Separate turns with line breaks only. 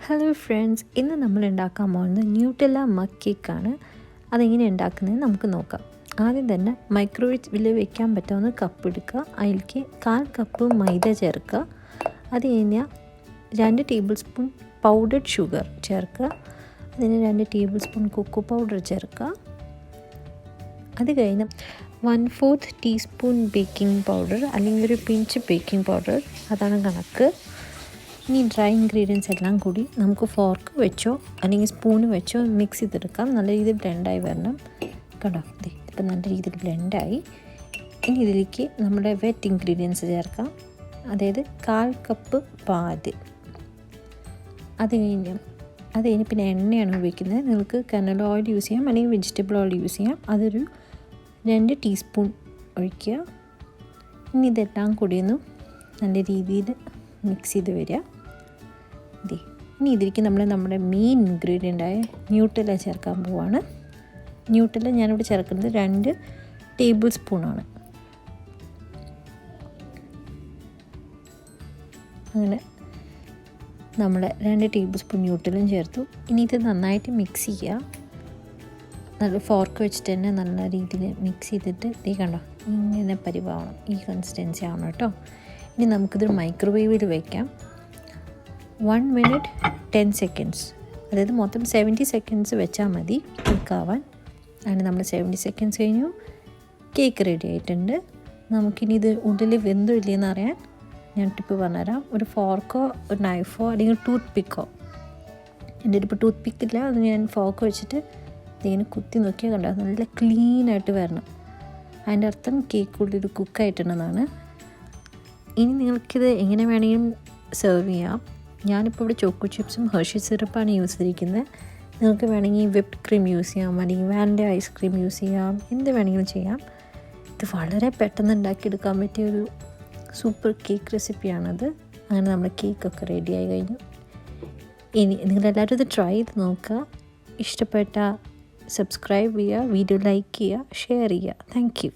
Hello friends, ഇന്ന് നമ്മൾ ഉണ്ടാക്കാൻ പോകുന്നത് ന്യൂട്ടെല്ല മഗ് കേക്കാണ്. അതെങ്ങനെ ഉണ്ടാക്കുന്നതെന്ന് നമുക്ക് നോക്കാം. ആദ്യം തന്നെ മൈക്രോവേവിൽ വെക്കാൻ പറ്റാവുന്ന കപ്പ് എടുക്കുക. അതിലേക്ക് 1/4 കപ്പ് മൈദ ചേർക്കുക. അത് കഴിഞ്ഞാൽ 2 ടേബിൾ സ്പൂൺ പൗഡർഡ് ഷുഗർ ചേർക്കുക. അതിന് 2 ടേബിൾ സ്പൂൺ കൊക്കോ പൗഡർ ചേർക്കുക. അത് കഴിഞ്ഞ് 1/4 ടീസ്പൂൺ ബേക്കിംഗ് പൗഡർ അല്ലെങ്കിൽ ഒരു പിഞ്ച് ബേക്കിംഗ് പൗഡർ, അതാണ് കണക്ക്. ഇനി ഡ്രൈ ഇൻഗ്രീഡിയൻസ് എല്ലാം കൂടി നമുക്ക് ഫോർക്ക് വെച്ചോ അല്ലെങ്കിൽ സ്പൂണ് വെച്ചോ മിക്സ് ചെയ്തെടുക്കാം. നല്ല രീതിയിൽ ബ്ലെൻഡായി വരണം. കണ്ടോ, ഇപ്പം നല്ല രീതിയിൽ ബ്ലെൻഡായി. ഇനി ഇതിലേക്ക് നമ്മുടെ വെറ്റ് ഇൻഗ്രീഡിയൻസ് ചേർക്കാം. അതായത് 1/4 കപ്പ് പാല്. അത് കഴിഞ്ഞ് പിന്നെ എണ്ണയാണ് ഉപയോഗിക്കുന്നത്. നിങ്ങൾക്ക് കനൽ ഓയിൽ യൂസ് ചെയ്യാം അല്ലെങ്കിൽ വെജിറ്റബിൾ ഓയിൽ യൂസ് ചെയ്യാം. അതൊരു 2 ടീസ്പൂൺ ഒഴിക്കുക. ഇനി ഇതെല്ലാം കൂടി ഒന്ന് നല്ല രീതിയിൽ മിക്സ് ചെയ്ത് വരിക. ഇനി ഇതിലേക്ക് നമ്മുടെ മെയിൻ ഇൻഗ്രീഡിയൻ്റായ ന്യൂട്ടെല്ല ചേർക്കാൻ പോവാണ്. ന്യൂട്ടെല്ല ഞാനിവിടെ ചേർക്കുന്നത് 2 ടേബിൾ സ്പൂണാണ്. അങ്ങനെ നമ്മൾ 2 ടേബിൾ സ്പൂൺ ന്യൂട്ടെല്ലയും ചേർത്തു. ഇനി ഇത് നന്നായിട്ട് മിക്സ് ചെയ്യുക. നല്ല ഫോർക്ക് വെച്ചിട്ട് തന്നെ നല്ല രീതിയിൽ മിക്സ് ചെയ്തിട്ട് കണ്ടോ, ഇങ്ങനെ പരിവാവണം, ഈ കൺസിസ്റ്റൻസി ആവണം കേട്ടോ. ഇനി നമുക്കിതൊരു മൈക്രോവേവിൽ വയ്ക്കാം. 1 minute 10 seconds, അതായത് മൊത്തം 70 seconds വെച്ചാൽ മതി കേക്കാവാൻ. അങ്ങനെ നമ്മൾ 70 seconds കഴിഞ്ഞു. കേക്ക് റെഡി ആയിട്ടുണ്ട്. നമുക്കിനി ഇത് ഉള്ളിൽ വെന്തോ ഇല്ലയെന്ന് അറിയാൻ ഞാൻ ടിപ്പ് പറഞ്ഞുതരാം. ഒരു ഫോർക്കോ ഒരു നൈഫോ അല്ലെങ്കിൽ ടൂത്ത് പിക്കോ, എൻ്റെ ഇപ്പോൾ ടൂത്ത് പിക്കില്ല, അത് ഞാൻ ഫോർക്ക് വെച്ചിട്ട് ഇതിങ്ങനെ കുത്തി നോക്കിയാൽ കണ്ടോ നല്ല ക്ലീനായിട്ട് വരണം. അതിൻ്റെ അർത്ഥം കേക്ക് ഉള്ളിൽ കുക്കായിട്ടുണ്ടെന്നാണ്. ഇനി നിങ്ങൾക്കിത് എങ്ങനെ വേണമെങ്കിലും സെർവ് ചെയ്യാം. ഞാനിപ്പോൾ ഇവിടെ ചോക്കോ ചിപ്സും ഹെർഷി സിറപ്പാണ് യൂസ് ചെയ്തിരിക്കുന്നത്. നിങ്ങൾക്ക് വേണമെങ്കിൽ വിപ്ഡ് ക്രീം യൂസ് ചെയ്യാം അല്ലെങ്കിൽ വാനില ഐസ്ക്രീം യൂസ് ചെയ്യാം, എന്ത് വേണമെങ്കിലും ചെയ്യാം. ഇത് വളരെ പെട്ടെന്ന് ഉണ്ടാക്കിയെടുക്കാൻ പറ്റിയൊരു സൂപ്പർ കേക്ക് റെസിപ്പിയാണത്. അങ്ങനെ നമ്മുടെ കേക്കൊക്കെ റെഡിയായി കഴിഞ്ഞു. ഇനി നിങ്ങളെല്ലാവരും ഇത് ട്രൈ ചെയ്ത് നോക്കുക. ഇഷ്ടപ്പെട്ട സബ്സ്ക്രൈബ് ചെയ്യുക, വീഡിയോ ലൈക്ക് ചെയ്യുക, ഷെയർ ചെയ്യുക. Thank you.